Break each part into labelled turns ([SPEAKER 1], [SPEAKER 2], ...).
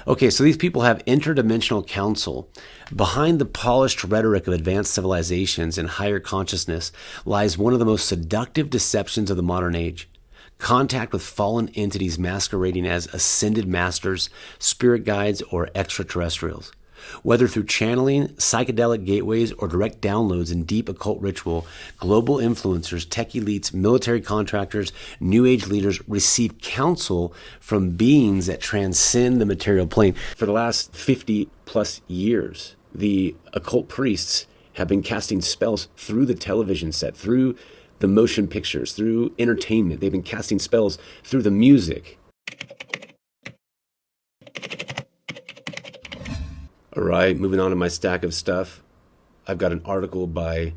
[SPEAKER 1] Okay, so these people have interdimensional counsel. Behind the polished rhetoric of advanced civilizations and higher consciousness lies one of the most seductive deceptions of the modern age. Contact with fallen entities masquerading as ascended masters, spirit guides, or extraterrestrials. Whether through channeling, psychedelic gateways, or direct downloads in deep occult ritual, global influencers, tech elites, military contractors, New Age leaders receive counsel from beings that transcend the material plane. For the last 50 plus years, the occult priests have been casting spells through the television set, through the motion pictures, through entertainment. They've been casting spells through the music. All right, moving on to my stack of stuff. I've got an article by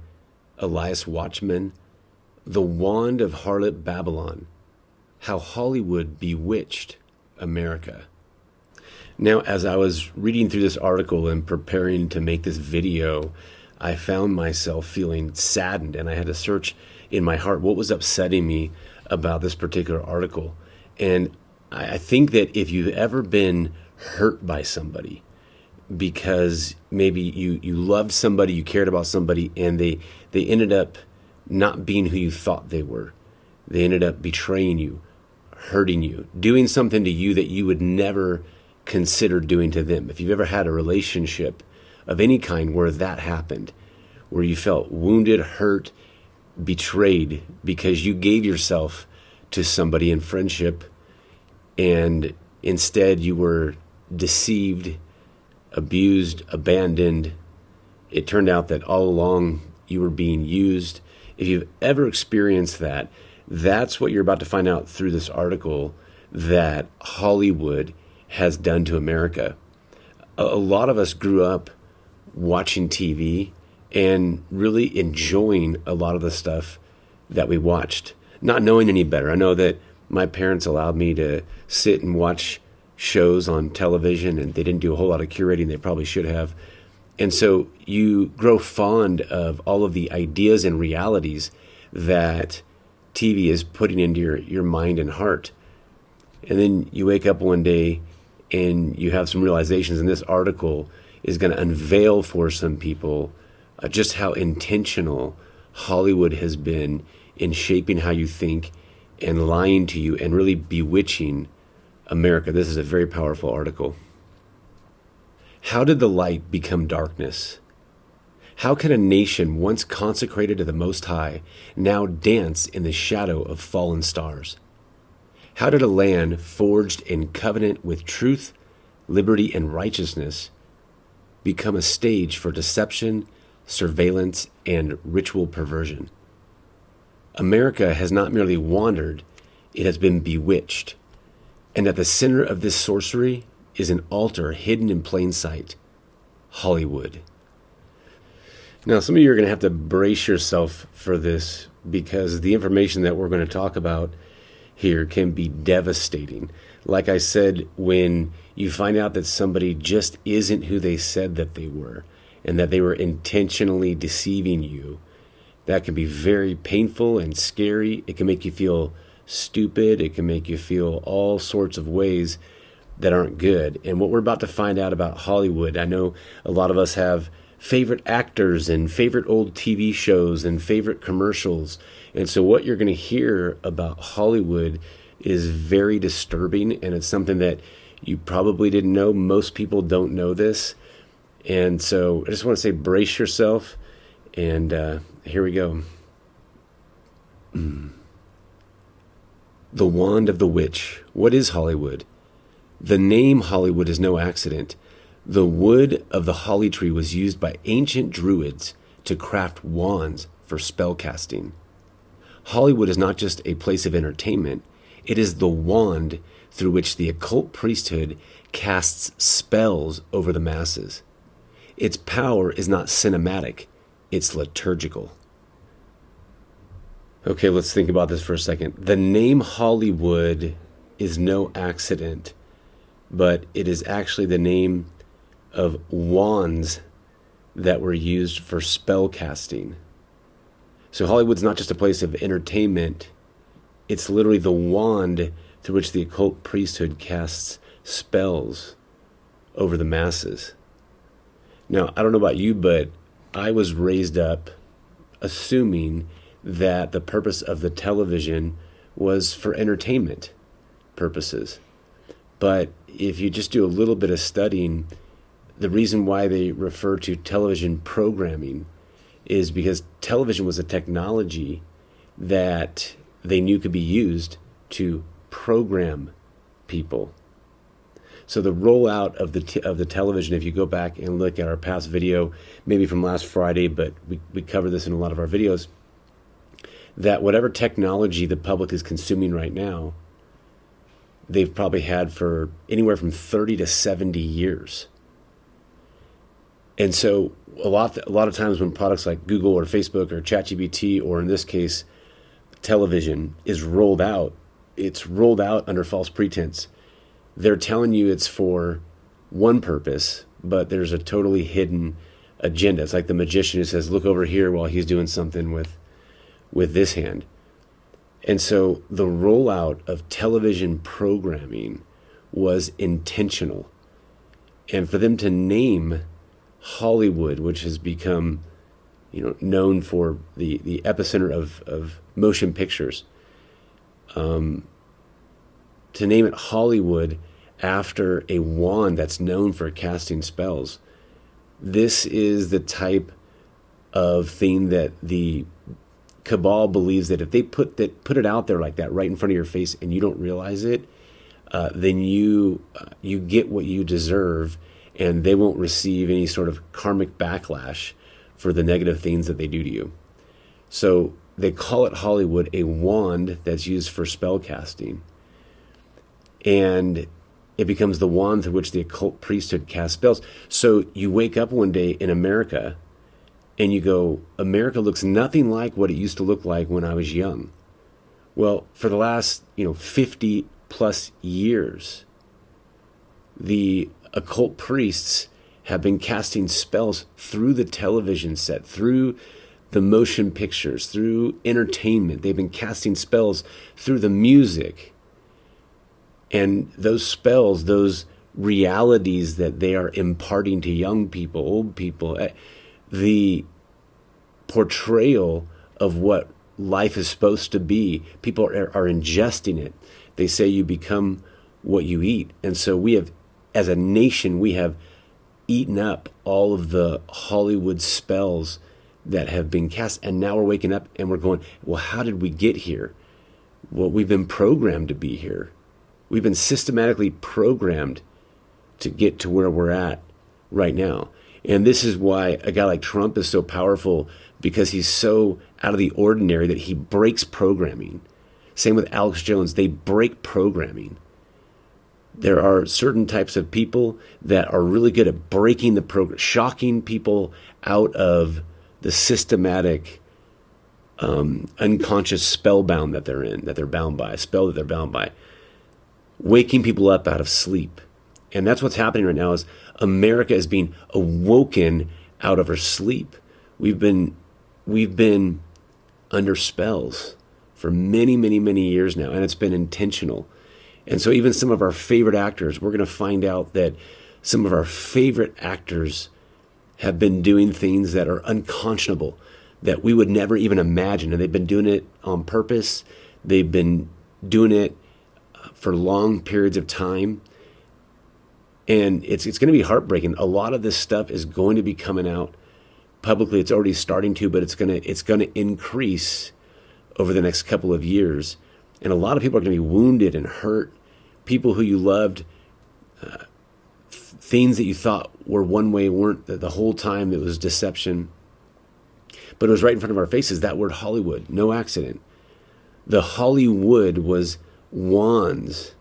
[SPEAKER 1] Elias Watchman, The Wand of Harlot Babylon, How Hollywood Bewitched America. Now, as I was reading through this article and preparing to make this video, I found myself feeling saddened, and I had to search in my heart what was upsetting me about this particular article. And I think that if you've ever been hurt by somebody, because maybe you loved somebody, you cared about somebody, and they ended up not being who you thought they were. They ended up betraying you, hurting you, doing something to you that you would never consider doing to them. If you've ever had a relationship of any kind where that happened, where you felt wounded, hurt, betrayed because you gave yourself to somebody in friendship and instead you were deceived, abused, abandoned. It turned out that all along you were being used. If you've ever experienced that, that's what you're about to find out through this article that Hollywood has done to America. A lot of us grew up watching TV and really enjoying a lot of the stuff that we watched, not knowing any better. I know that my parents allowed me to sit and watch shows on television, and they didn't do a whole lot of curating. They probably should have. And so you grow fond of all of the ideas and realities that TV is putting into your mind and heart. And then you wake up one day and you have some realizations, and this article is going to unveil for some people just how intentional Hollywood has been in shaping how you think and lying to you and really bewitching America. This is a very powerful article. How did the light become darkness? How can a nation once consecrated to the Most High now dance in the shadow of fallen stars? How did a land forged in covenant with truth, liberty, and righteousness become a stage for deception, surveillance, and ritual perversion? America has not merely wandered, it has been bewitched. And at the center of this sorcery is an altar hidden in plain sight, Hollywood. Now, some of you are going to have to brace yourself for this because the information that we're going to talk about here can be devastating. Like I said, when you find out that somebody just isn't who they said that they were and that they were intentionally deceiving you, that can be very painful and scary. It can make you feel stupid. It can make you feel all sorts of ways that aren't good. And what we're about to find out about Hollywood, I know a lot of us have favorite actors and favorite old TV shows and favorite commercials. And so what you're going to hear about Hollywood is very disturbing, and it's something that you probably didn't know. Most people don't know this. And so I just want to say brace yourself, and here we go. The Wand of the Witch. What is Hollywood? The name Hollywood is no accident. The wood of the holly tree was used by ancient druids to craft wands for spell casting. Hollywood is not just a place of entertainment. It is the wand through which the occult priesthood casts spells over the masses. Its power is not cinematic. It's liturgical. Okay, let's think about this for a second. The name Hollywood is no accident, but it is actually the name of wands that were used for spell casting. So Hollywood's not just a place of entertainment. It's literally the wand through which the occult priesthood casts spells over the masses. Now, I don't know about you, but I was raised up assuming that the purpose of the television was for entertainment purposes. But if you just do a little bit of studying, the reason why they refer to television programming is because television was a technology that they knew could be used to program people. So the rollout of the television, if you go back and look at our past video, maybe from last Friday, but we cover this in a lot of our videos, that whatever technology the public is consuming right now, they've probably had for anywhere from 30 to 70 years. And so a lot of times when products like Google or Facebook or ChatGPT, or in this case, television is rolled out, it's rolled out under false pretense. They're telling you it's for one purpose, but there's a totally hidden agenda. It's like the magician who says, look over here while he's doing something with this hand. And so the rollout of television programming was intentional. And for them to name Hollywood, which has become, known for the epicenter of motion pictures, to name it Hollywood after a wand that's known for casting spells. This is the type of thing that the cabal believes that if they put it out there like that right in front of your face and you don't realize it, then you get what you deserve, and they won't receive any sort of karmic backlash for the negative things that they do to you. So they call it Hollywood, a wand that's used for spell casting. And it becomes the wand through which the occult priesthood casts spells. So you wake up one day in America and you go, America looks nothing like what it used to look like when I was young. Well, for the last 50 plus years, the occult priests have been casting spells through the television set, through the motion pictures, through entertainment. They've been casting spells through the music. And those spells, those realities that they are imparting to young people, old people, the portrayal of what life is supposed to be, people are ingesting it. They say you become what you eat. And so we have, as a nation, we have eaten up all of the Hollywood spells that have been cast. And now we're waking up and we're going, well, how did we get here? Well, we've been programmed to be here. We've been systematically programmed to get to where we're at right now. And this is why a guy like Trump is so powerful, because he's so out of the ordinary that he breaks programming. Same with Alex Jones. They break programming. There are certain types of people that are really good at breaking the program, shocking people out of the systematic unconscious spellbound that they're in, that they're bound by, a spell that they're bound by. Waking people up out of sleep. And that's what's happening right now, is America is being awoken out of her sleep. We've been under spells for many, many, many years now, and it's been intentional. And so even some of our favorite actors, we're going to find out that some of our favorite actors have been doing things that are unconscionable, that we would never even imagine. And they've been doing it on purpose. They've been doing it for long periods of time. And it's going to be heartbreaking. A lot of this stuff is going to be coming out publicly. It's already starting to, but it's going to increase over the next couple of years. And a lot of people are going to be wounded and hurt. People who you loved, things that you thought were one way weren't the whole time. It was deception. But it was right in front of our faces, that word Hollywood, no accident. The Hollywood was wands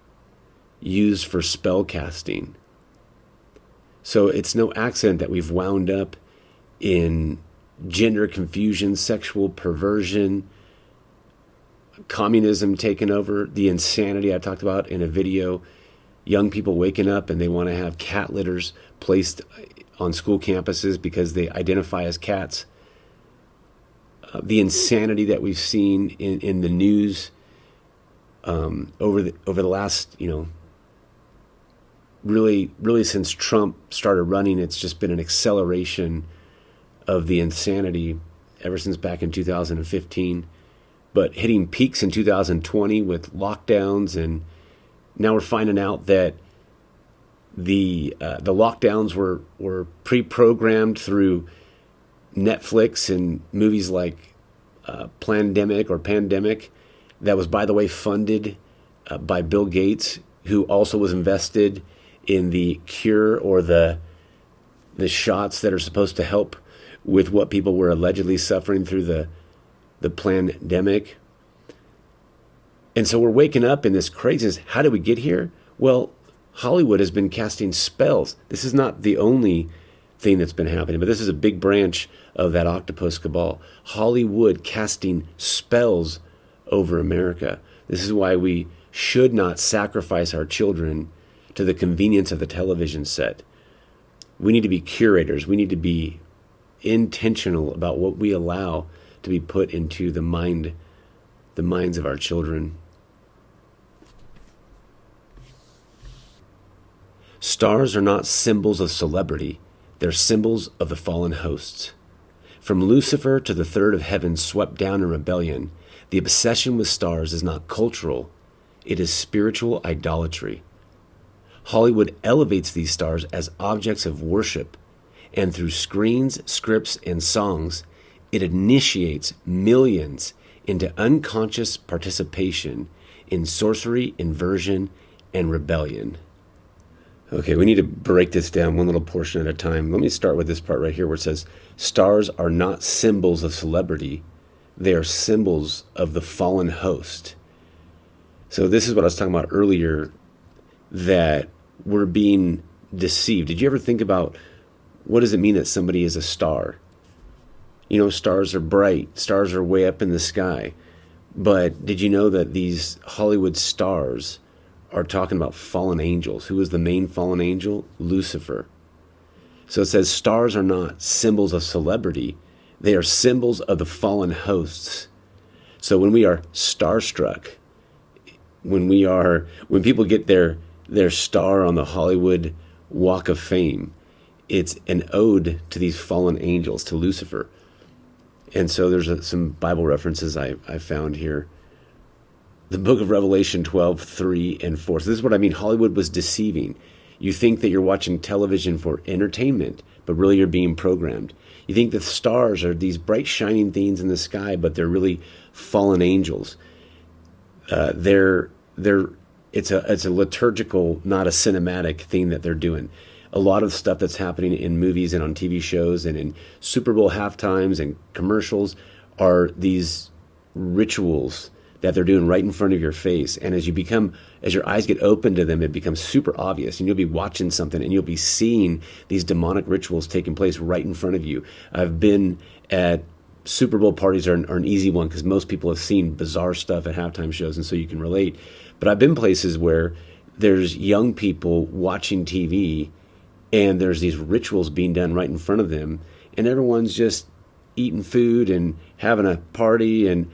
[SPEAKER 1] used for spell casting. So it's no accident that we've wound up in gender confusion, sexual perversion, communism taking over, the insanity I talked about in a video, young people waking up and they want to have cat litters placed on school campuses because they identify as cats. The insanity that we've seen in the news over the last really since Trump started running, it's just been an acceleration of the insanity ever since back in 2015, but hitting peaks in 2020 with lockdowns, and now we're finding out that the lockdowns were pre-programmed through Netflix and movies like Pandemic, that was, by the way, funded by Bill Gates, who also was invested in the cure or the shots that are supposed to help with what people were allegedly suffering through the pandemic. And so we're waking up in this craziness. How did we get here? Well, Hollywood has been casting spells. This is not the only thing that's been happening, but this is a big branch of that octopus cabal. Hollywood casting spells over America. This is why we should not sacrifice our children to the convenience of the television set. We need to be curators. We need to be intentional about what we allow to be put into the minds of our children. Stars are not symbols of celebrity. They're symbols of the fallen hosts. From Lucifer to the third of heaven swept down in rebellion, the obsession with stars is not cultural. It is spiritual idolatry. Hollywood elevates these stars as objects of worship, and through screens, scripts, and songs, it initiates millions into unconscious participation in sorcery, inversion, and rebellion. Okay, we need to break this down one little portion at a time. Let me start with this part right here where it says, stars are not symbols of celebrity. They are symbols of the fallen host. So this is what I was talking about earlier, that we're being deceived. Did you ever think about what does it mean that somebody is a star? You know, stars are bright. Stars are way up in the sky. But did you know that these Hollywood stars are talking about fallen angels? Who is the main fallen angel? Lucifer. So it says stars are not symbols of celebrity. They are symbols of the fallen hosts. So when we are starstruck, when people get their star on the Hollywood Walk of Fame, it's an ode to these fallen angels, to Lucifer. And so there's some Bible references I found here. The book of Revelation 12:3 and 4. So this is what I mean. Hollywood was deceiving. You think that you're watching television for entertainment, but really you're being programmed. You think the stars are these bright shining things in the sky, but they're really fallen angels. It's a liturgical, not a cinematic thing that they're doing. A lot of stuff that's happening in movies and on TV shows and in Super Bowl halftimes and commercials are these rituals that they're doing right in front of your face. And as your eyes get open to them, it becomes super obvious, and you'll be watching something and you'll be seeing these demonic rituals taking place right in front of you. I've been at Super Bowl parties are an easy one because most people have seen bizarre stuff at halftime shows, and so you can relate. But I've been places where there's young people watching TV and there's these rituals being done right in front of them, and everyone's just eating food and having a party and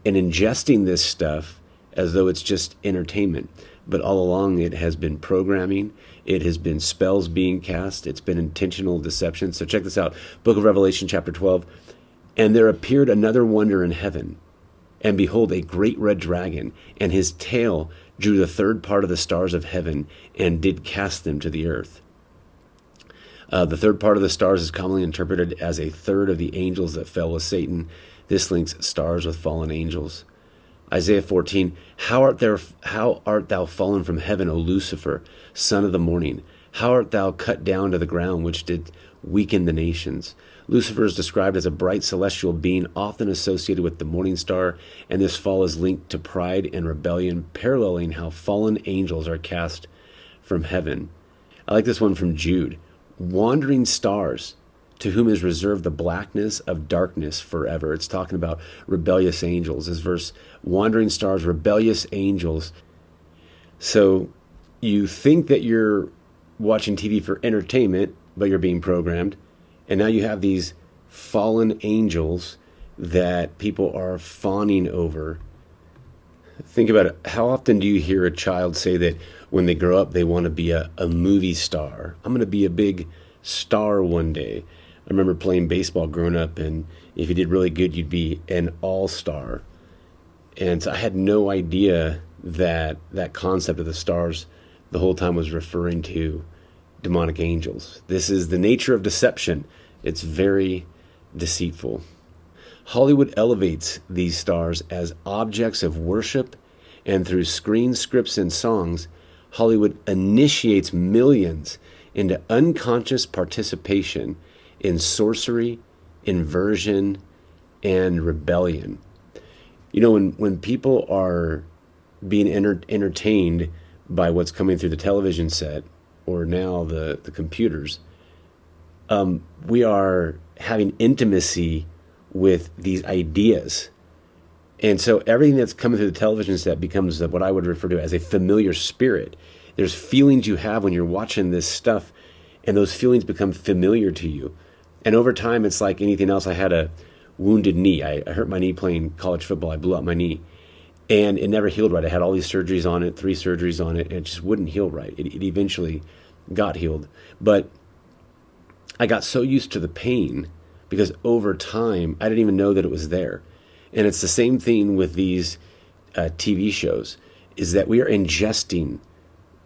[SPEAKER 1] ingesting this stuff as though it's just entertainment. But all along it has been programming. It has been spells being cast. It's been intentional deception. So check this out. Book of Revelation chapter 12. And there appeared another wonder in heaven. And behold, a great red dragon, and his tail drew the third part of the stars of heaven and did cast them to the earth. The third part of the stars is commonly interpreted as a third of the angels that fell with Satan. This links stars with fallen angels. Isaiah 14, how art thou fallen from heaven, O Lucifer, son of the morning? How art thou cut down to the ground, which did weaken the nations? Lucifer is described as a bright celestial being often associated with the morning star, and this fall is linked to pride and rebellion, paralleling how fallen angels are cast from heaven. I like this one from Jude. Wandering stars, to whom is reserved the blackness of darkness forever. It's talking about rebellious angels. This verse, wandering stars, rebellious angels. So you think that you're watching TV for entertainment, but you're being programmed. And now you have these fallen angels that people are fawning over. Think about it. How often do you hear a child say that when they grow up, they want to be a movie star? I'm going to be a big star one day. I remember playing baseball growing up, and if you did really good, you'd be an all-star. And so I had no idea that that concept of the stars the whole time was referring to demonic angels. This is the nature of deception. It's very deceitful. Hollywood elevates these stars as objects of worship, and through screen scripts and songs, Hollywood initiates millions into unconscious participation in sorcery, inversion, and rebellion. You know, when people are being entertained by what's coming through the television set, or now the computers, we are having intimacy with these ideas. And so everything that's coming through the television set becomes what I would refer to as a familiar spirit. There's feelings you have when you're watching this stuff, and those feelings become familiar to you. And over time, it's like anything else. I had a wounded knee. I hurt my knee playing college football. I blew out my knee, and it never healed right. I had all these surgeries on it, 3 surgeries on it, and it just wouldn't heal right. It eventually got healed. But I got so used to the pain because over time, I didn't even know that it was there. And it's the same thing with these TV shows, is that we are ingesting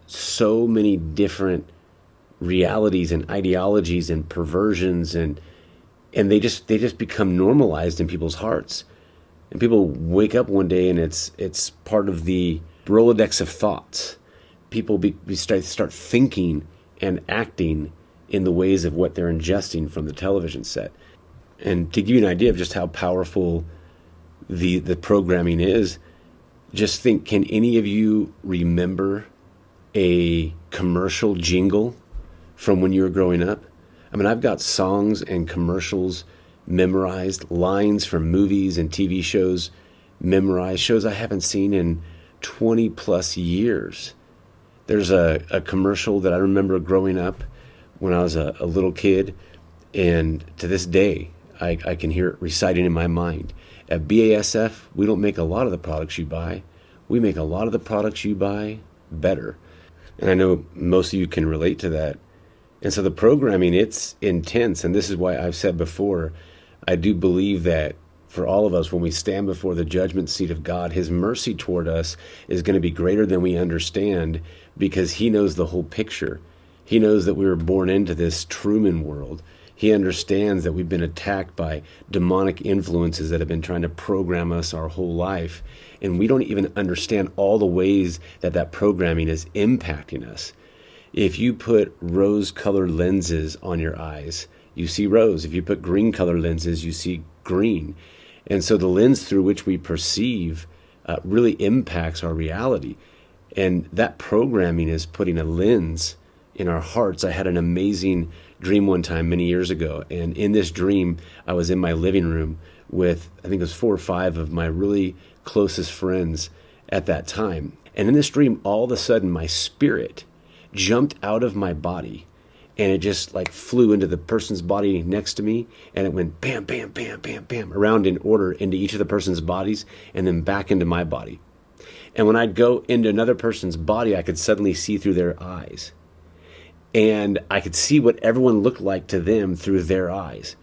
[SPEAKER 1] so many different realities and ideologies and perversions, and they just become normalized in people's hearts. And people wake up one day and it's part of the Rolodex of thoughts. People start thinking and acting in the ways of what they're ingesting from the television set. And to give you an idea of just how powerful the programming is, just think, can any of you remember a commercial jingle from when you were growing up? I mean, I've got songs and commercials memorized, lines from movies and TV shows memorized, shows I haven't seen in 20 plus years. There's a commercial that I remember growing up when I was a little kid, and to this day, I can hear it reciting in my mind. At BASF, we don't make a lot of the products you buy. We make a lot of the products you buy better. And I know most of you can relate to that. And so the programming, it's intense. And this is why I've said before, I do believe that for all of us, when we stand before the judgment seat of God, his mercy toward us is going to be greater than we understand, because he knows the whole picture. He knows that we were born into this Truman world. He understands that we've been attacked by demonic influences that have been trying to program us our whole life. And we don't even understand all the ways that that programming is impacting us. If you put rose-colored lenses on your eyes, you see rose. If you put green-colored lenses, you see green. And so the lens through which we perceive really impacts our reality. And that programming is putting a lens in our hearts. I had an amazing dream one time many years ago, and in this dream I was in my living room with, I think it was 4 or 5 of my really closest friends at that time. And in this dream, all of a sudden my spirit jumped out of my body, and it just like flew into the person's body next to me, and it went bam, bam, bam, bam, bam, around in order into each of the person's bodies, and then back into my body. And when I'd go into another person's body, I could suddenly see through their eyes. And I could see what everyone looked like to them through their eyes.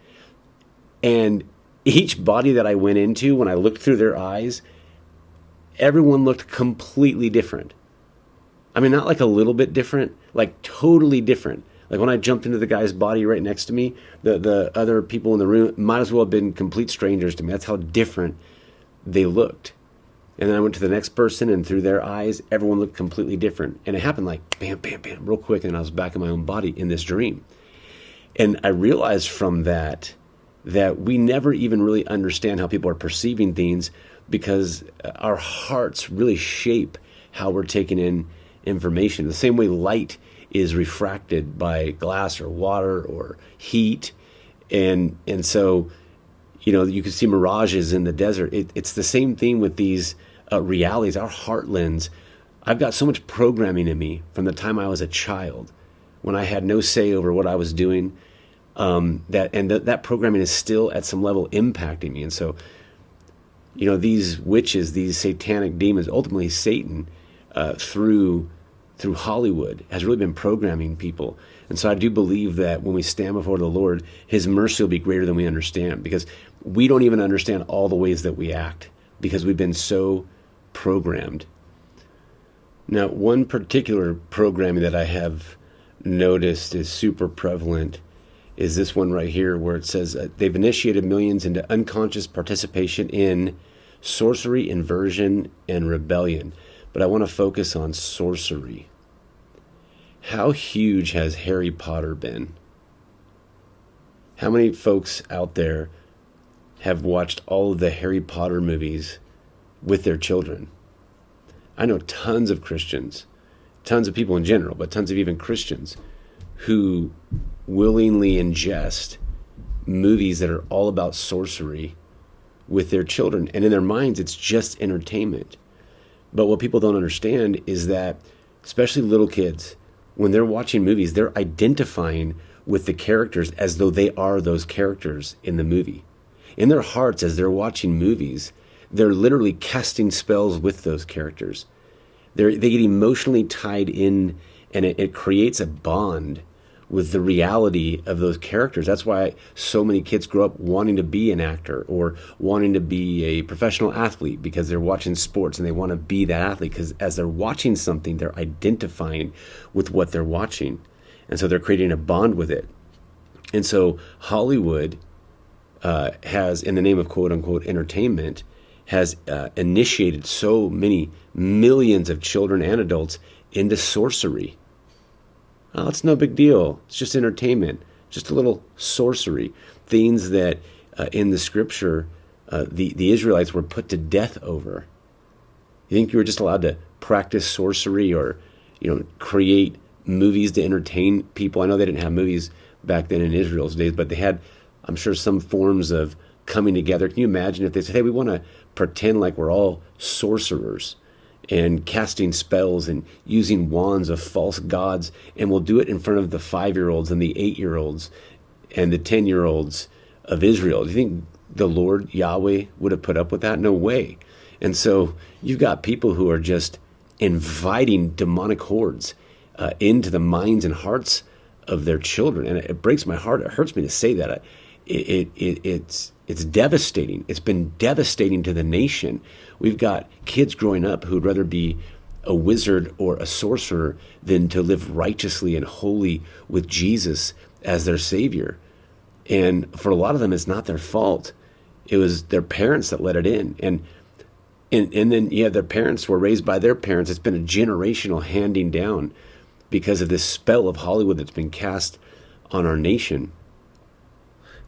[SPEAKER 1] And each body that I went into, when I looked through their eyes, everyone looked completely different. I mean, not like a little bit different, like totally different. Like when I jumped into the guy's body right next to me, the other people in the room might as well have been complete strangers to me. That's how different they looked. And then I went to the next person, and through their eyes, everyone looked completely different. And it happened like bam, bam, bam, real quick, and I was back in my own body in this dream. And I realized from that we never even really understand how people are perceiving things, because our hearts really shape how we're taking in information. The same way light is refracted by glass or water or heat. And so, you know, you can see mirages in the desert. It's the same thing with these realities, our heart lens. I've got so much programming in me from the time I was a child, when I had no say over what I was doing, that programming is still at some level impacting me. And so These witches, these satanic demons, ultimately Satan, through Hollywood, has really been programming people. And so I do believe that when we stand before the Lord, his mercy will be greater than we understand, because we don't even understand all the ways that we act, because we've been so programmed. Now, one particular programming that I have noticed is super prevalent is this one right here, where it says they've initiated millions into unconscious participation in sorcery, inversion, and rebellion. But I want to focus on sorcery. How huge has Harry Potter been? How many folks out there have watched all of the Harry Potter movies with their children? I know tons of Christians, tons of people in general, but tons of even Christians who willingly ingest movies that are all about sorcery with their children. And in their minds, it's just entertainment. But what people don't understand is that, especially little kids, when they're watching movies, they're identifying with the characters as though they are those characters in the movie. In their hearts, as they're watching movies, they're literally casting spells with those characters. They get emotionally tied in, and it creates a bond with the reality of those characters. That's why so many kids grow up wanting to be an actor or wanting to be a professional athlete, because they're watching sports and they want to be that athlete, because as they're watching something, they're identifying with what they're watching. And so they're creating a bond with it. And so Hollywood has, in the name of quote unquote entertainment, has initiated so many millions of children and adults into sorcery. Oh, it's no big deal. It's just entertainment, just a little sorcery. Things that in the scripture, the Israelites were put to death over. You think you were just allowed to practice sorcery or, create movies to entertain people? I know they didn't have movies back then in Israel's days, but they had, I'm sure, some forms of coming together. Can you imagine if they said, hey, we want to pretend like we're all sorcerers and casting spells and using wands of false gods, and we'll do it in front of the 5-year-olds and the 8-year-olds and the 10-year-olds of Israel? Do you think the Lord Yahweh would have put up with that? No way. And so you've got people who are just inviting demonic hordes into the minds and hearts of their children. And it breaks my heart. It hurts me to say that. It's devastating. It's been devastating to the nation. We've got kids growing up who'd rather be a wizard or a sorcerer than to live righteously and holy with Jesus as their Savior. And for a lot of them, it's not their fault. It was their parents that let it in. And then, their parents were raised by their parents. It's been a generational handing down because of this spell of Hollywood that's been cast on our nation.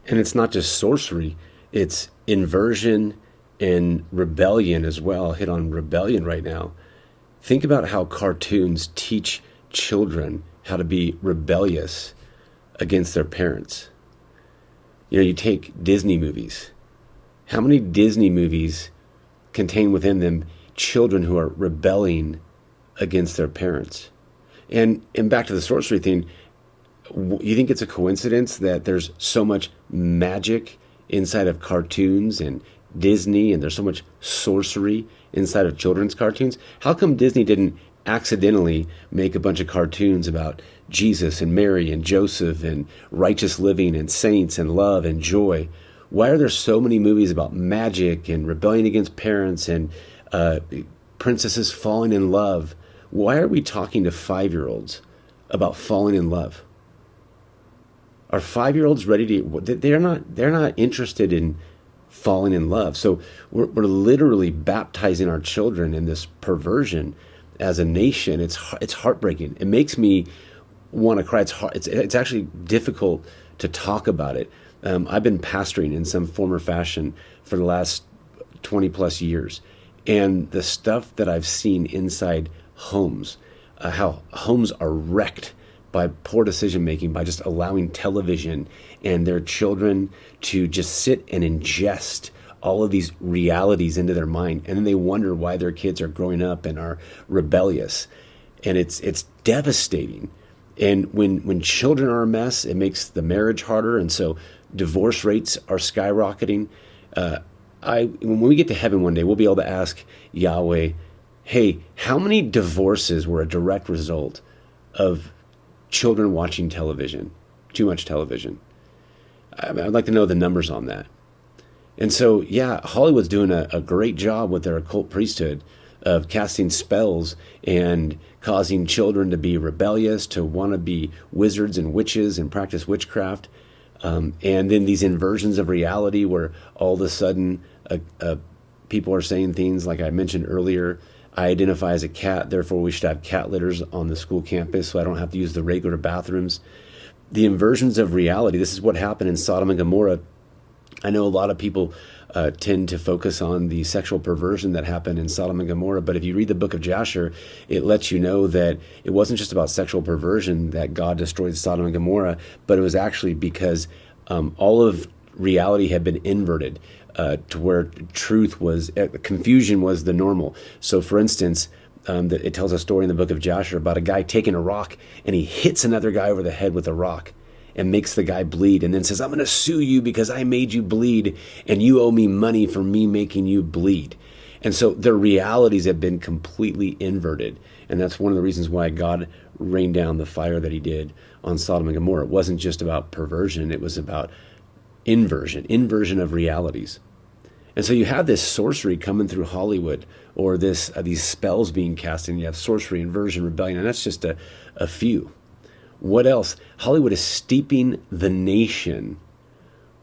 [SPEAKER 1] And it's not just sorcery, it's inversion and rebellion as well. I'll hit on rebellion right now. Think about how cartoons teach children how to be rebellious against their parents. You take Disney movies. How many Disney movies contain within them children who are rebelling against their parents? And back to the sorcery thing, you think it's a coincidence that there's so much magic inside of cartoons and Disney, and there's so much sorcery inside of children's cartoons? How come Disney didn't accidentally make a bunch of cartoons about Jesus and Mary and Joseph and righteous living and saints and love and joy? Why are there so many movies about magic and rebellion against parents and princesses falling in love? Why are we talking to 5-year-olds about falling in love? Are 5-year-olds ready to? They're not interested in falling in love. So we're literally baptizing our children in this perversion as a nation. It's heartbreaking. It makes me want to cry. It's actually difficult to talk about it. I've been pastoring in some form or fashion for the last 20 plus years, and the stuff that I've seen inside homes, how homes are wrecked by poor decision making, by just allowing television and their children to just sit and ingest all of these realities into their mind, and then they wonder why their kids are growing up and are rebellious. And it's devastating. And when children are a mess, it makes the marriage harder, and so divorce rates are skyrocketing. when we get to heaven one day, we'll be able to ask Yahweh, hey, how many divorces were a direct result of children watching television, too much television? I'd like to know the numbers on that. And so, yeah, Hollywood's doing a great job with their occult priesthood of casting spells and causing children to be rebellious, to want to be wizards and witches and practice witchcraft. And then these inversions of reality where all of a sudden people are saying things like I mentioned earlier, I identify as a cat, therefore we should have cat litters on the school campus so I don't have to use the regular bathrooms. The inversions of reality, this is what happened in Sodom and Gomorrah. I know a lot of people tend to focus on the sexual perversion that happened in Sodom and Gomorrah, but if you read the book of Jasher, it lets you know that it wasn't just about sexual perversion that God destroyed Sodom and Gomorrah, but it was actually because all of reality had been inverted to where truth was, confusion was the normal. So for instance, it tells a story in the book of Jasher about a guy taking a rock and he hits another guy over the head with a rock and makes the guy bleed and then says, I'm going to sue you because I made you bleed and you owe me money for me making you bleed. And so their realities have been completely inverted. And that's one of the reasons why God rained down the fire that he did on Sodom and Gomorrah. It wasn't just about perversion. It was about inversion of realities. And so you have this sorcery coming through Hollywood, or these spells being cast, and you have sorcery, inversion, rebellion, and that's just a few. What else? Hollywood is steeping the nation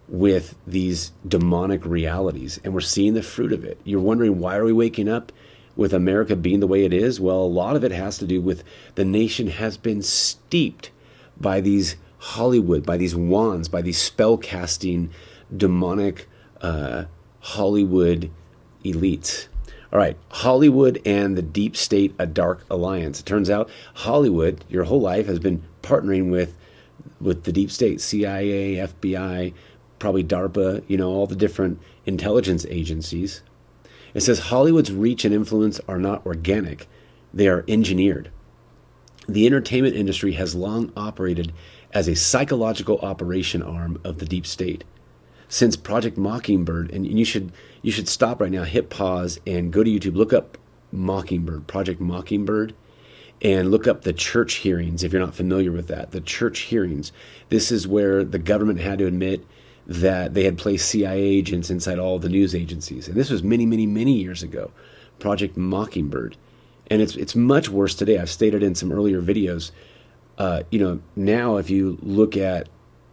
[SPEAKER 1] with these demonic realities, and we're seeing the fruit of it. You're wondering, why are we waking up with America being the way it is? Well, a lot of it has to do with the nation has been steeped by these Hollywood, by these wands, by these spell-casting, demonic Hollywood elites. All right, Hollywood and the deep state, a dark alliance. It turns out Hollywood, your whole life, has been partnering with the deep state, CIA, FBI, probably DARPA, all the different intelligence agencies. It says Hollywood's reach and influence are not organic. They are engineered. The entertainment industry has long operated as a psychological operation arm of the deep state. Since Project Mockingbird, and you should stop right now, hit pause, and go to YouTube, look up Mockingbird, Project Mockingbird, and look up the church hearings if you're not familiar with that. The church hearings. This is where the government had to admit that they had placed CIA agents inside all the news agencies. And this was many, many, many years ago, Project Mockingbird. And it's much worse today. I've stated in some earlier videos, now if you look at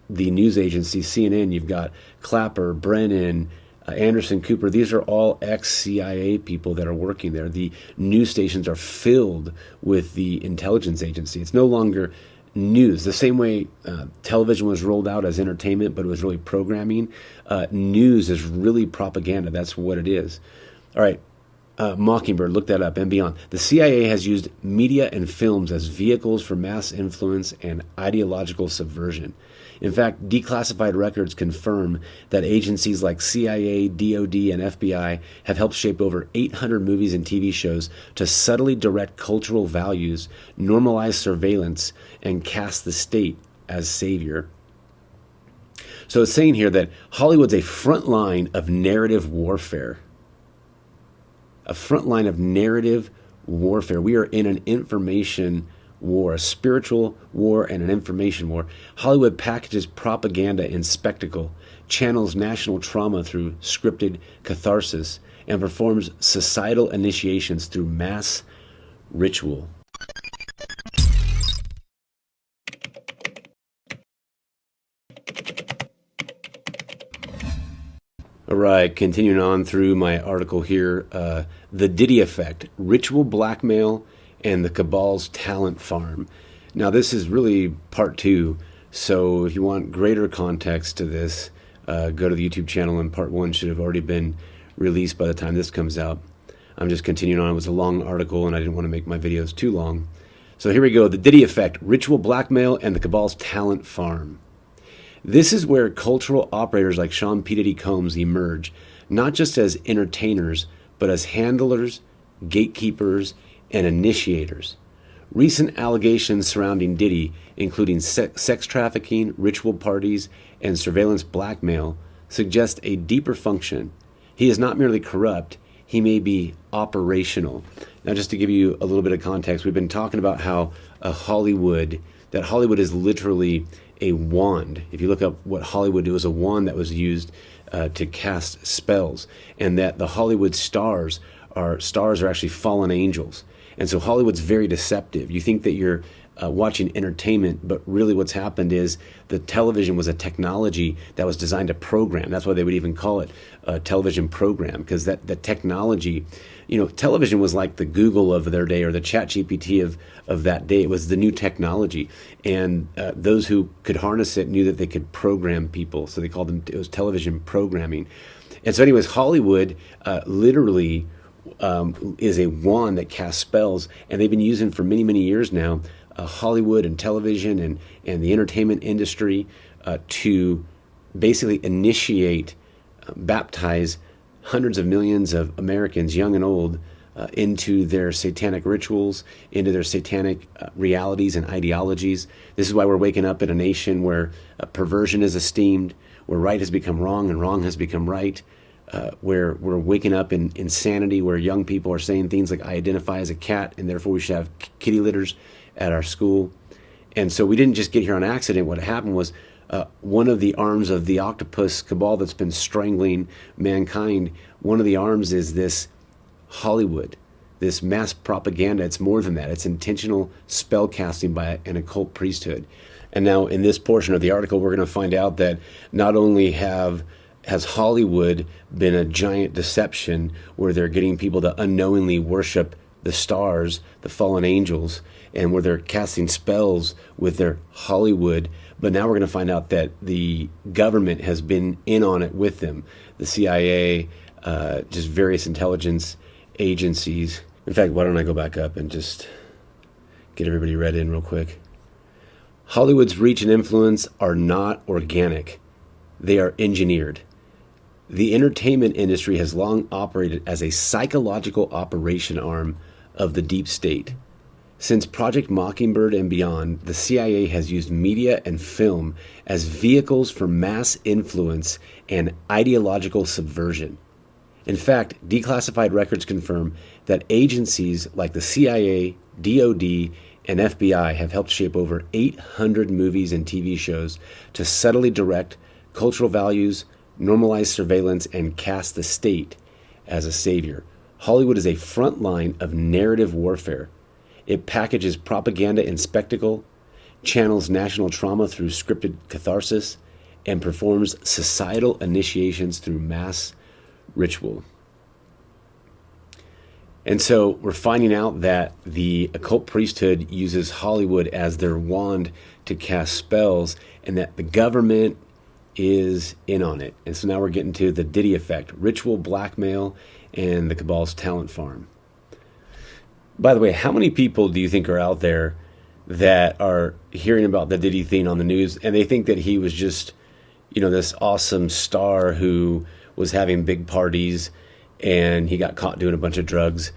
[SPEAKER 1] the news agency, CNN, you've got Clapper, Brennan, Anderson Cooper. These are all ex-CIA people that are working there. The news stations are filled with the intelligence agency. It's no longer news. The same way television was rolled out as entertainment, but it was really programming. News is really propaganda. That's what it is. All right. Mockingbird, look that up, and beyond. The CIA has used media and films as vehicles for mass influence and ideological subversion. In fact, declassified records confirm that agencies like CIA, DOD, and FBI have helped shape over 800 movies and TV shows to subtly direct cultural values, normalize surveillance, and cast the state as savior. So it's saying here that Hollywood's a front line of narrative warfare. A front line of narrative warfare. We are in an information war, a spiritual war and an information war. Hollywood packages propaganda and spectacle, channels national trauma through scripted catharsis, and performs societal initiations through mass ritual. All right, continuing on through my article here, the Diddy Effect, Ritual Blackmail, and the Cabal's Talent Farm. Now, this is really part 2, so if you want greater context to this, go to the YouTube channel, and part 1 should have already been released by the time this comes out. I'm just continuing on. It was a long article, and I didn't want to make my videos too long. So here we go, the Diddy Effect, Ritual Blackmail, and the Cabal's Talent Farm. This is where cultural operators like Sean P. Diddy Combs emerge, not just as entertainers, but as handlers, gatekeepers, and initiators. Recent allegations surrounding Diddy, including sex trafficking, ritual parties, and surveillance blackmail, suggest a deeper function. He is not merely corrupt, he may be operational. Now, just to give you a little bit of context, we've been talking about how Hollywood is literally a wand. If you look up what Hollywood, it was a wand that was used to cast spells, and that the Hollywood stars are actually fallen angels. And so Hollywood's very deceptive. You think that you're watching entertainment, but really what's happened is the television was a technology that was designed to program. That's why they would even call it a television program, because that the technology, television was like the Google of their day or the ChatGPT of that day. It was the new technology, and those who could harness it knew that they could program people. So they called it was television programming. And so anyways, Hollywood literally is a wand that casts spells, and they've been using for many, many years now, Hollywood and television and the entertainment industry to basically initiate, baptize hundreds of millions of Americans, young and old, into their satanic rituals, into their satanic realities and ideologies. This is why we're waking up in a nation where perversion is esteemed, where right has become wrong and wrong has become right, where we're waking up in insanity, where young people are saying things like, I identify as a cat, and therefore we should have kitty litters at our school. And so we didn't just get here on accident. What happened was one of the arms of the octopus cabal that's been strangling mankind, one of the arms is this Hollywood, this mass propaganda. It's more than that. It's intentional spell casting by an occult priesthood. And now in this portion of the article, we're going to find out that not only has Hollywood been a giant deception where they're getting people to unknowingly worship the stars, the fallen angels, and where they're casting spells with their Hollywood, but now we're going to find out that the government has been in on it with them. The CIA, just various intelligence agencies. In fact, why don't I go back up and just get everybody read in real quick. Hollywood's reach and influence are not organic. They are engineered. The entertainment industry has long operated as a psychological operation arm of the deep state. Since Project Mockingbird and beyond, the CIA has used media and film as vehicles for mass influence and ideological subversion. In fact, declassified records confirm that agencies like the CIA, DoD, and FBI have helped shape over 800 movies and TV shows to subtly direct cultural values, normalize surveillance, and cast the state as a savior. Hollywood is a front line of narrative warfare. It packages propaganda in spectacle, channels national trauma through scripted catharsis, and performs societal initiations through mass ritual. And so we're finding out that the occult priesthood uses Hollywood as their wand to cast spells, and that the government is in on it. And so now we're getting to the Diddy Effect, ritual blackmail, and the cabal's talent farm. By the way, how many people do you think are out there that are hearing about the Diddy thing on the news, and they think that he was just, this awesome star who was having big parties, and he got caught doing a bunch of drugs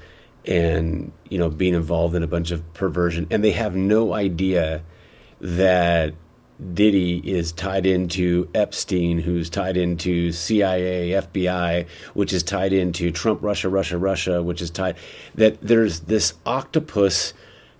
[SPEAKER 1] and, being involved in a bunch of perversion, and they have no idea that Diddy is tied into Epstein, who's tied into CIA, FBI, which is tied into Trump, Russia, which is tied, that there's this octopus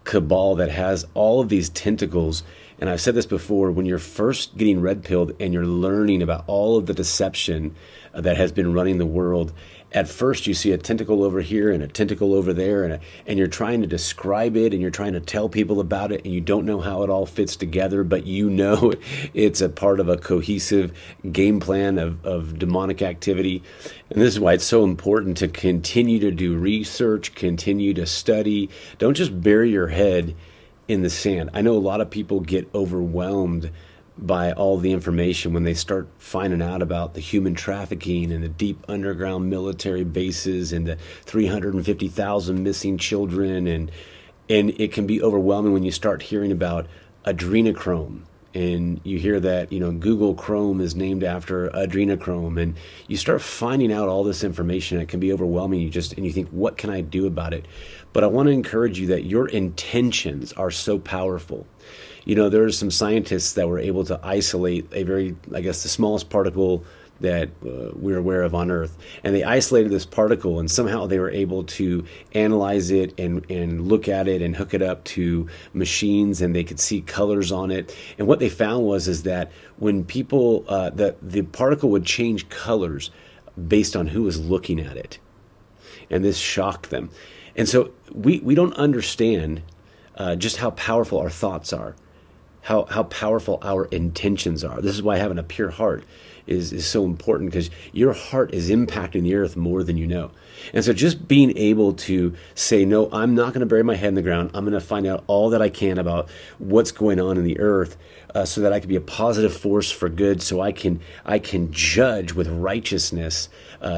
[SPEAKER 1] cabal that has all of these tentacles. And I've said this before, when you're first getting red-pilled and you're learning about all of the deception that has been running the world, at first you see a tentacle over here and a tentacle over there, and you're trying to describe it and you're trying to tell people about it, and you don't know how it all fits together, but it's a part of a cohesive game plan of demonic activity. And this is why it's so important to continue to do research, continue to study. Don't just bury your head in the sand. I know a lot of people get overwhelmed by all the information when they start finding out about the human trafficking and the deep underground military bases and the 350,000 missing children, and it can be overwhelming when you start hearing about adrenochrome, and you hear that Google Chrome is named after adrenochrome, and you start finding out all this information. It can be overwhelming. You think, what can I do about it? But I want to encourage you that your intentions are so powerful. There are some scientists that were able to isolate the smallest particle that we're aware of on Earth. And they isolated this particle, and somehow they were able to analyze it and look at it and hook it up to machines, and they could see colors on it. And what they found is that when people, the particle would change colors based on who was looking at it. And this shocked them. And so we don't understand just how powerful our thoughts are, how powerful our intentions are. This is why having a pure heart is so important, because your heart is impacting the earth more than you know. And so just being able to say, no, I'm not going to bury my head in the ground. I'm going to find out all that I can about what's going on in the earth, so that I can be a positive force for good, so I can judge with righteousness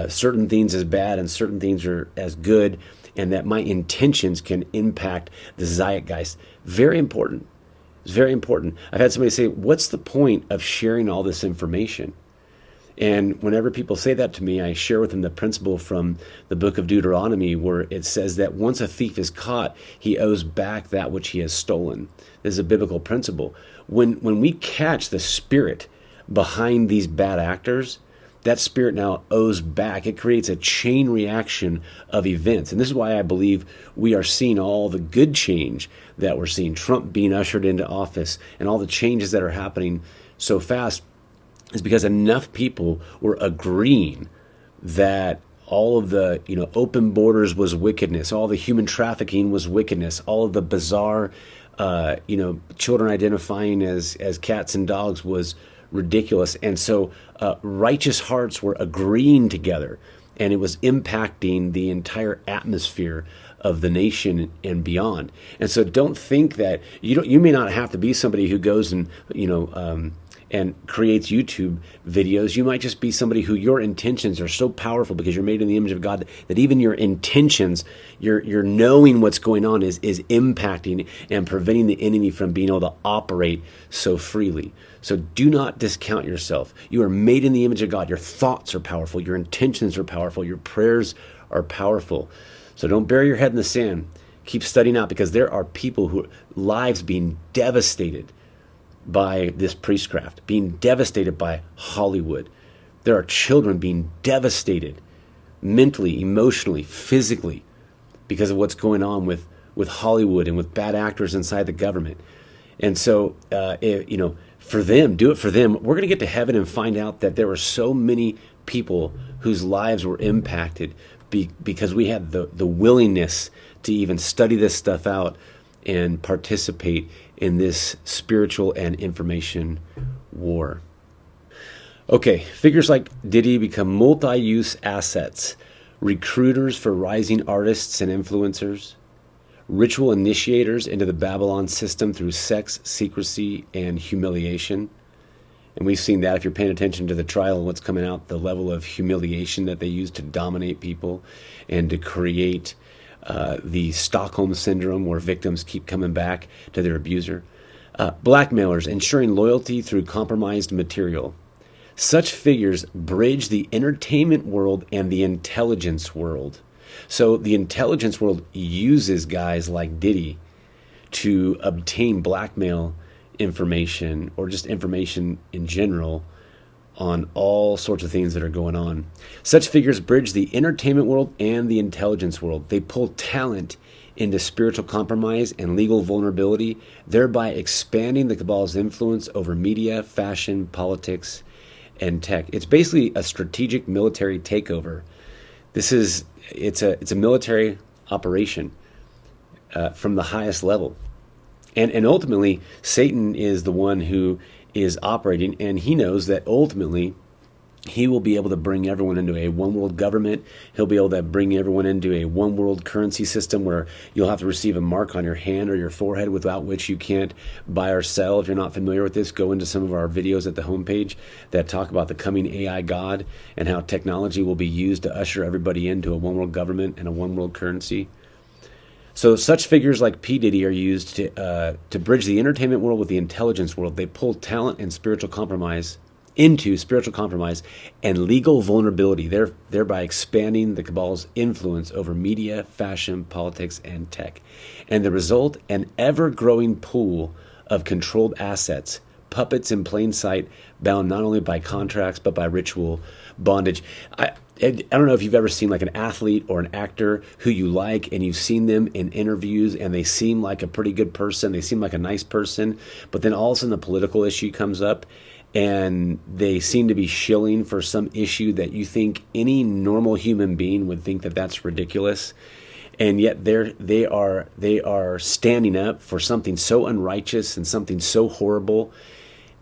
[SPEAKER 1] certain things as bad and certain things are as good, and that my intentions can impact the zeitgeist. Very important. It's very important. I've had somebody say, what's the point of sharing all this information? And whenever people say that to me, I share with them the principle from the book of Deuteronomy, where it says that once a thief is caught, he owes back that which he has stolen. This is a biblical principle. When we catch the spirit behind these bad actors, that spirit now owes back. It creates a chain reaction of events. And this is why I believe we are seeing all the good change that we're seeing. Trump being ushered into office and all the changes that are happening so fast is because enough people were agreeing that all of the open borders was wickedness, all the human trafficking was wickedness, all of the bizarre children identifying as cats and dogs was ridiculous. And so righteous hearts were agreeing together, and it was impacting the entire atmosphere of the nation and beyond. And so don't think that you may not have to be somebody who goes and and creates YouTube videos. You might just be somebody who your intentions are so powerful because you're made in the image of God that even your intentions, you're knowing what's going on is impacting and preventing the enemy from being able to operate so freely. So do not discount yourself. You are made in the image of God. Your thoughts are powerful. Your intentions are powerful. Your prayers are powerful. So don't bury your head in the sand. Keep studying out, because there are people who lives being devastated by this priestcraft, being devastated by Hollywood. There are children being devastated mentally, emotionally, physically because of what's going on with Hollywood and with bad actors inside the government. And so, for them, do it for them. We're going to get to heaven and find out that there were so many people whose lives were impacted because we had the willingness to even study this stuff out and participate in this spiritual and information war. Okay, figures like Diddy become multi-use assets, recruiters for rising artists and influencers, ritual initiators into the Babylon system through sex, secrecy, and humiliation. And we've seen that if you're paying attention to the trial and what's coming out, the level of humiliation that they use to dominate people and to create the Stockholm Syndrome, where victims keep coming back to their abuser. Blackmailers ensuring loyalty through compromised material. Such figures bridge the entertainment world and the intelligence world. So the intelligence world uses guys like Diddy to obtain blackmail information, or just information in general, on all sorts of things that are going on. Such figures bridge the entertainment world and the intelligence world. They pull talent into spiritual compromise and legal vulnerability, thereby expanding the cabal's influence over media, fashion, politics, and tech. It's basically a strategic military takeover. It's a military operation from the highest level. And ultimately, Satan is the one who is operating, and he knows that ultimately he will be able to bring everyone into a one world government. He'll be able to bring everyone into a one world currency system where you'll have to receive a mark on your hand or your forehead without which you can't buy or sell. If you're not familiar with this, go into some of our videos at the homepage that talk about the coming AI God and how technology will be used to usher everybody into a one world government and a one world currency. So such figures like P. Diddy are used to bridge the entertainment world with the intelligence world. They pull talent and spiritual compromise into spiritual compromise and legal vulnerability, thereby expanding the cabal's influence over media, fashion, politics, and tech. And the result, an ever-growing pool of controlled assets, puppets in plain sight, bound not only by contracts but by ritual bondage. I don't know if you've ever seen like an athlete or an actor who you like, and you've seen them in interviews and they seem like a pretty good person, they seem like a nice person, but then all of a sudden the political issue comes up and they seem to be shilling for some issue that you think any normal human being would think that that's ridiculous. And yet they are standing up for something so unrighteous and something so horrible.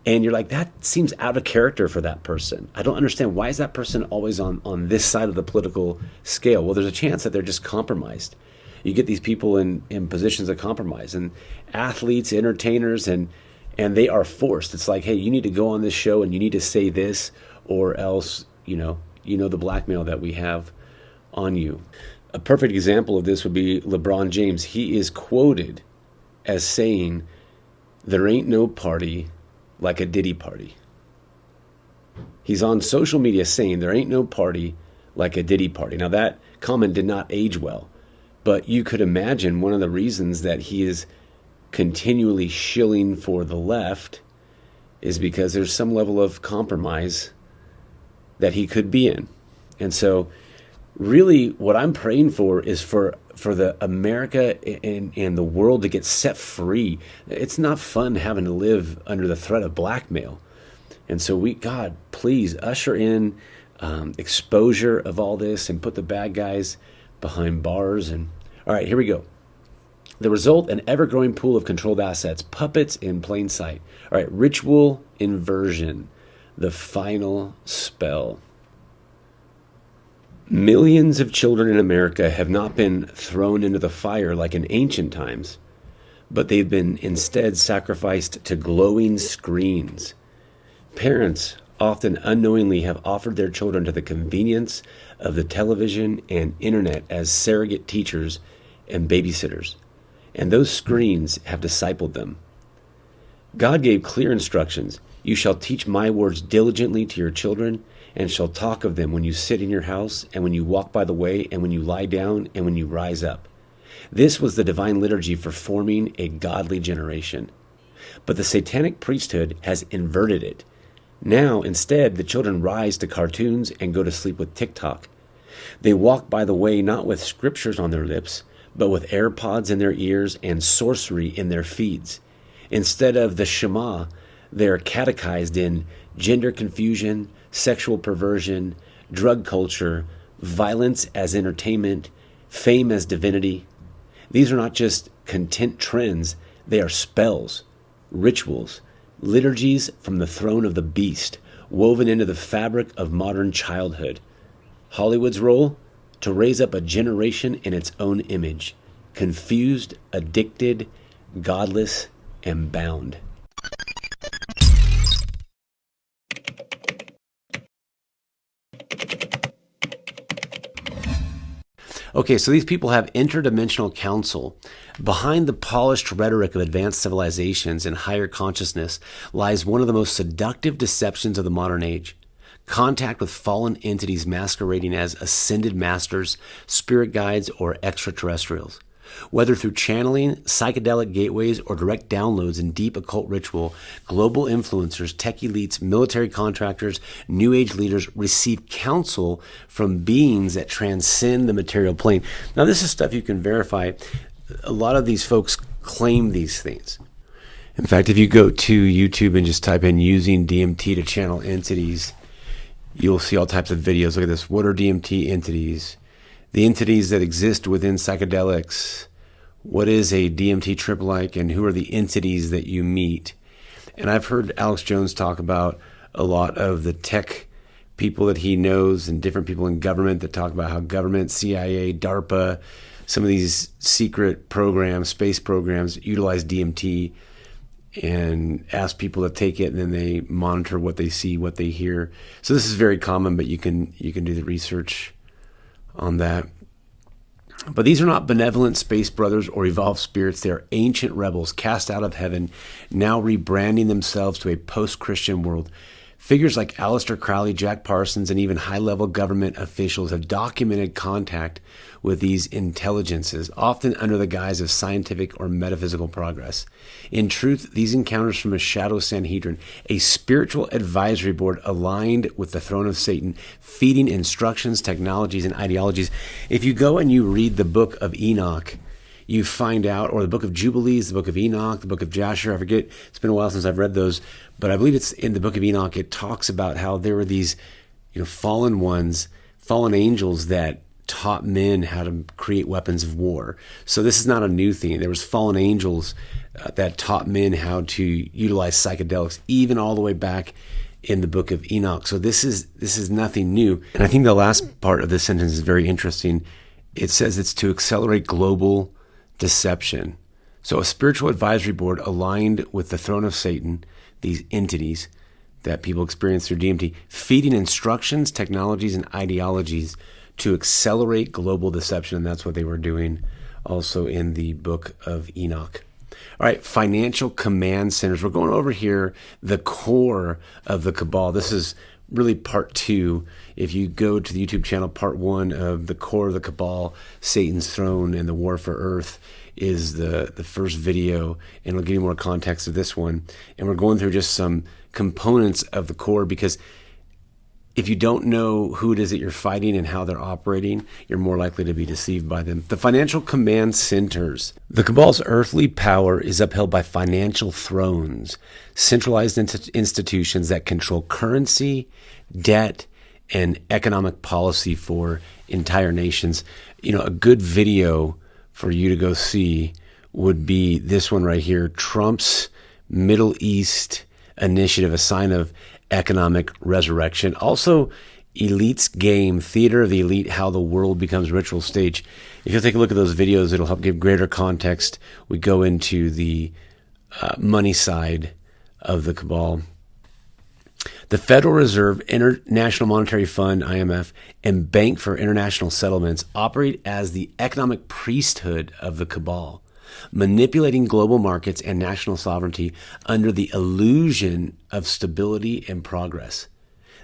[SPEAKER 1] And you're like, that seems out of character for that person. I don't understand. Why is that person always on this side of the political scale? Well, there's a chance that they're just compromised. You get these people in positions of compromise, and athletes, entertainers, and they are forced. It's like, hey, you need to go on this show and you need to say this, or else, you know the blackmail that we have on you. A perfect example of this would be LeBron James. He is quoted as saying, "There ain't no party like a Diddy party." He's on social media saying there ain't no party like a Diddy party. Now that comment did not age well, but you could imagine one of the reasons that he is continually shilling for the left is because there's some level of compromise that he could be in. And so really what I'm praying for is for the America and the world to get set free. It's not fun having to live under the threat of blackmail. And so God, please usher in exposure of all this and put the bad guys behind bars. And all right, here we go. The result, an ever-growing pool of controlled assets, puppets in plain sight. All right, ritual inversion, the final spell. Millions of children in America have not been thrown into the fire like in ancient times, but they've been instead sacrificed to glowing screens. Parents often unknowingly have offered their children to the convenience of the television and internet as surrogate teachers and babysitters, and those screens have discipled them. God gave clear instructions. You shall teach my words diligently to your children, and shall talk of them when you sit in your house, and when you walk by the way, and when you lie down, and when you rise up. This was the divine liturgy for forming a godly generation. But the satanic priesthood has inverted it. Now, instead, the children rise to cartoons and go to sleep with TikTok. They walk by the way not with scriptures on their lips, but with AirPods in their ears and sorcery in their feeds. Instead of the Shema, they're catechized in gender confusion, sexual perversion, drug culture, violence as entertainment, fame as divinity. These are not just content trends, they are spells, rituals, liturgies from the throne of the beast, woven into the fabric of modern childhood. Hollywood's role? To raise up a generation in its own image, confused, addicted, godless, and bound. Okay, so these people have interdimensional counsel. Behind the polished rhetoric of advanced civilizations and higher consciousness lies one of the most seductive deceptions of the modern age. Contact with fallen entities masquerading as ascended masters, spirit guides, or extraterrestrials. Whether through channeling, psychedelic gateways, or direct downloads in deep occult ritual, global influencers, tech elites, military contractors, New Age leaders receive counsel from beings that transcend the material plane. Now, this is stuff you can verify. A lot of these folks claim these things. In fact, if you go to YouTube and just type in using DMT to channel entities, you'll see all types of videos. Look at this. What are DMT entities? The entities that exist within psychedelics. What is a DMT trip like, and who are the entities that you meet? And I've heard Alex Jones talk about a lot of the tech people that he knows and different people in government that talk about how government, CIA, DARPA, some of these secret programs, space programs, utilize DMT and ask people to take it, and then they monitor what they see, what they hear. So this is very common, but you can do the research on that. But these are not benevolent space brothers or evolved spirits. They are ancient rebels cast out of heaven, now rebranding themselves to a post-Christian world, Figures like Aleister Crowley, Jack Parsons, and even high-level government officials have documented contact with these intelligences, often under the guise of scientific or metaphysical progress. In truth, these encounters from a shadow Sanhedrin, a spiritual advisory board aligned with the throne of Satan, feeding instructions, technologies, and ideologies. If you go and you read the book of Enoch, you find out, or the book of Jubilees, the book of Enoch, the book of Jasher, I forget, it's been a while since I've read those, but I believe it's in the book of Enoch, it talks about how there were these, fallen ones, fallen angels that taught men how to create weapons of war. So this is not a new thing. There was fallen angels that taught men how to utilize psychedelics, even all the way back in the book of Enoch. So this is nothing new. And I think the last part of this sentence is very interesting. It says it's to accelerate global deception. So a spiritual advisory board aligned with the throne of Satan, these entities that people experience through DMT, feeding instructions, technologies, and ideologies to accelerate global deception. And that's what they were doing also in the book of Enoch. All right, financial command centers. We're going over here, the core of the cabal. This is really part 2. If you go to the YouTube channel, part 1 of the core of the cabal, Satan's throne and the war for earth, is the first video, and it'll give you more context of this one. And we're going through just some components of the core, because if you don't know who it is that you're fighting and how they're operating, you're more likely to be deceived by them. The financial command centers. The cabal's earthly power is upheld by financial thrones, centralized institutions that control currency, debt, and economic policy for entire nations. A good video for you to go see would be this one right here, Trump's Middle East Initiative, a sign of economic resurrection. Also, Elite's Game, Theater of the Elite, How the World Becomes Ritual Stage. If you'll take a look at those videos, it'll help give greater context. We go into the money side of the cabal. The Federal Reserve, International Monetary Fund, IMF, and Bank for International Settlements operate as the economic priesthood of the cabal, manipulating global markets and national sovereignty under the illusion of stability and progress.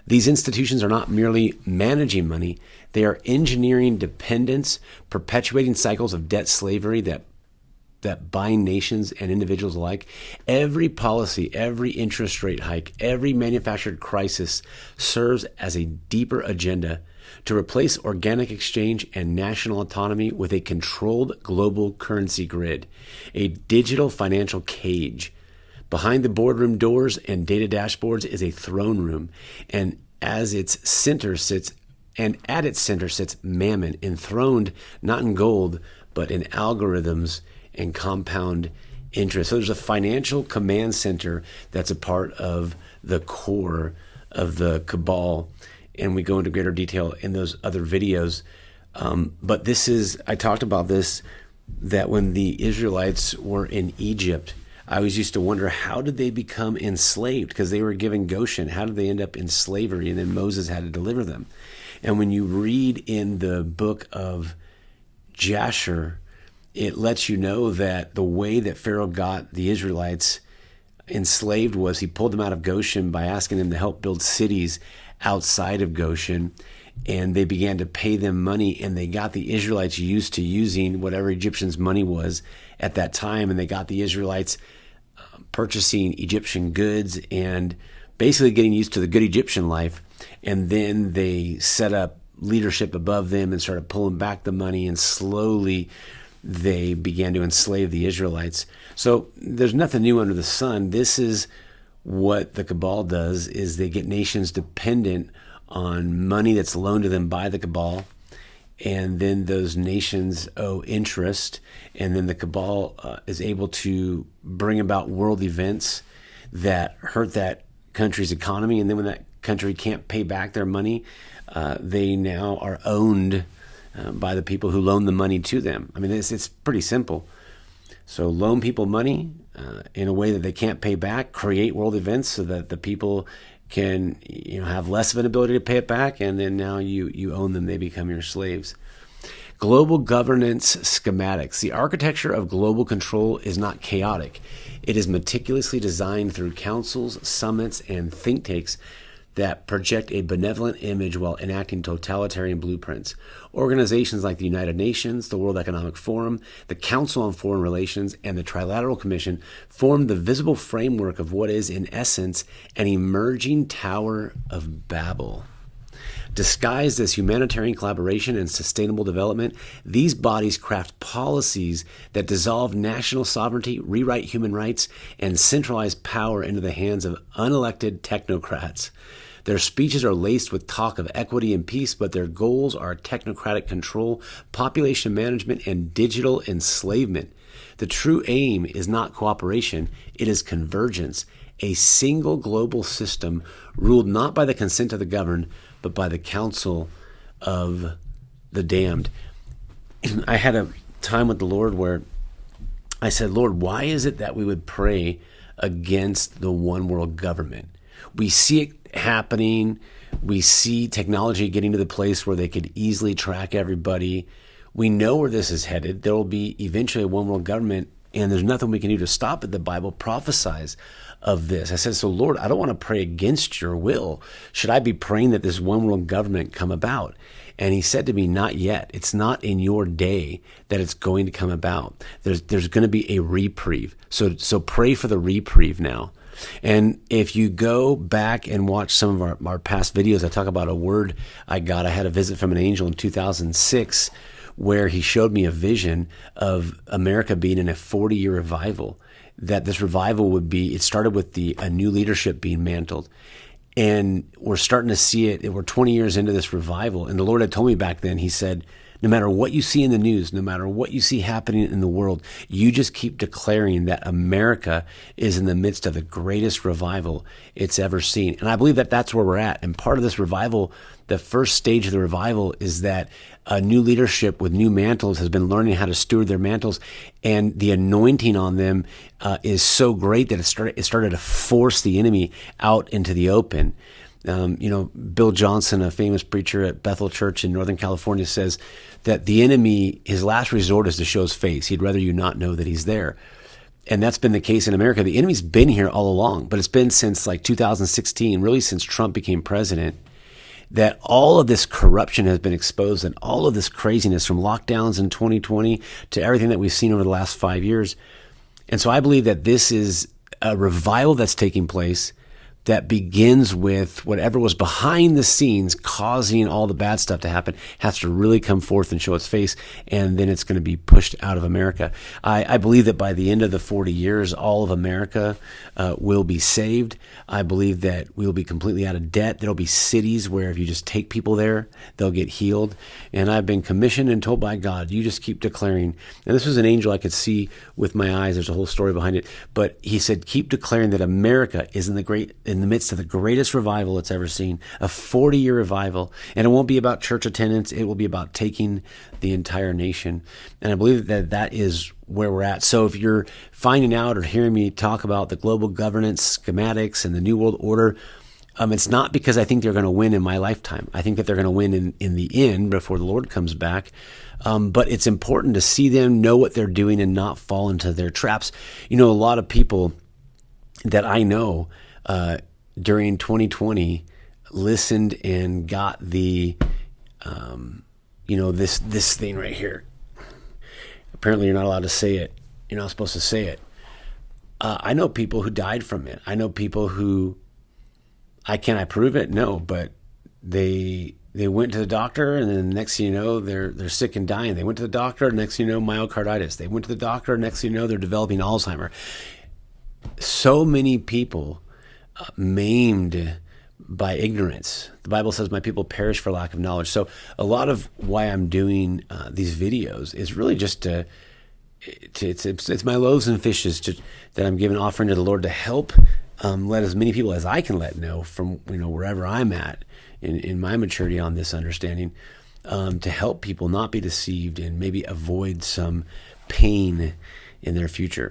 [SPEAKER 1] These institutions are not merely managing money, they are engineering dependence, perpetuating cycles of debt slavery that bind nations and individuals alike. Every policy, every interest rate hike, every manufactured crisis serves as a deeper agenda to replace organic exchange and national autonomy with a controlled global currency grid, a digital financial cage. Behind the boardroom doors and data dashboards is a throne room, and at its center sits Mammon, enthroned not in gold, but in algorithms and compound interest. So there's a financial command center that's a part of the core of the cabal, and we go into greater detail in those other videos. But I talked about this, that when the Israelites were in Egypt, I always used to wonder, how did they become enslaved? Because they were given Goshen. How did they end up in slavery? And then Moses had to deliver them. And when you read in the book of Jasher, it lets you know that the way that Pharaoh got the Israelites enslaved was he pulled them out of Goshen by asking them to help build cities outside of Goshen, and they began to pay them money, and they got the Israelites used to using whatever Egyptians' money was at that time, and they got the Israelites purchasing Egyptian goods and basically getting used to the good Egyptian life. And then they set up leadership above them and started pulling back the money, and slowly they began to enslave the Israelites. So there's nothing new under the sun. This is what the cabal does, is they get nations dependent on money that's loaned to them by the cabal, and then those nations owe interest, and then the cabal is able to bring about world events that hurt that country's economy, and then when that country can't pay back their money, they now are owned by the people who loan the money to them. I mean, it's pretty simple. So loan people money in a way that they can't pay back, create world events so that the people can have less of an ability to pay it back, and then now you own them, they become your slaves. Global governance schematics. The architecture of global control is not chaotic. It is meticulously designed through councils, summits, and think tanks that project a benevolent image while enacting totalitarian blueprints. Organizations like the United Nations, the World Economic Forum, the Council on Foreign Relations, and the Trilateral Commission form the visible framework of what is, in essence, an emerging Tower of Babel. Disguised as humanitarian collaboration and sustainable development, these bodies craft policies that dissolve national sovereignty, rewrite human rights, and centralize power into the hands of unelected technocrats. Their speeches are laced with talk of equity and peace, but their goals are technocratic control, population management, and digital enslavement. The true aim is not cooperation, it is convergence, a single global system ruled not by the consent of the governed, but by the counsel of the damned. I had a time with the Lord where I said, Lord, why is it that we would pray against the one world government? We see it happening. We see technology getting to the place where they could easily track everybody. We know where this is headed. There will be eventually a one world government, and there's nothing we can do to stop it. The Bible prophesies of this. I said, so Lord, I don't want to pray against your will. Should I be praying that this one world government come about? And he said to me, not yet. It's not in your day that it's going to come about. There's going to be a reprieve. So pray for the reprieve now. And if you go back and watch some of our past videos, I talk about a word I got. I had a visit from an angel in 2006 where he showed me a vision of America being in a 40-year revival. That this revival would be, it started with a new leadership being mantled. And we're starting to see it. We're 20 years into this revival. And the Lord had told me back then, he said, no matter what you see in the news, no matter what you see happening in the world, you just keep declaring that America is in the midst of the greatest revival it's ever seen. And I believe that that's where we're at. And part of this revival, the first stage of the revival is that a new leadership with new mantles has been learning how to steward their mantles, and the anointing on them is so great that it started to force the enemy out into the open. Bill Johnson, a famous preacher at Bethel Church in Northern California, says that the enemy, his last resort is to show his face. He'd rather you not know that he's there. And that's been the case in America. The enemy's been here all along, but it's been since like 2016, really since Trump became president, that all of this corruption has been exposed and all of this craziness from lockdowns in 2020 to everything that we've seen over the last 5 years. And so I believe that this is a revival that's taking place that begins with whatever was behind the scenes causing all the bad stuff to happen has to really come forth and show its face, and then it's going to be pushed out of America. I believe that by the end of the 40 years, all of America will be saved. I believe that we will be completely out of debt. There'll be cities where if you just take people there, they'll get healed. And I've been commissioned and told by God, you just keep declaring. And this was an angel I could see with my eyes. There's a whole story behind it. But he said, keep declaring that America is in the midst of the greatest revival it's ever seen, a 40-year revival. And it won't be about church attendance. It will be about taking the entire nation. And I believe that that is where we're at. So if you're finding out or hearing me talk about the global governance schematics and the New World Order, it's not because I think they're going to win in my lifetime. I think that they're going to win in the end before the Lord comes back. But it's important to see them, know what they're doing, and not fall into their traps. You know, a lot of people that I know during 2020 listened and got the, this thing right here. Apparently you're not allowed to say it. You're not supposed to say it. I know people who died from it. I know people who, can I prove it? No, but they went to the doctor, and then next thing you know, they're sick and dying. They went to the doctor, next thing you know, myocarditis. They went to the doctor, next thing you know, they're developing Alzheimer. So many people maimed by ignorance. The Bible says my people perish for lack of knowledge. So a lot of why I'm doing these videos is really just it's my loaves and fishes that I'm giving offering to the Lord to help let as many people as I can let know from wherever I'm at in my maturity on this understanding, to help people not be deceived and maybe avoid some pain in their future.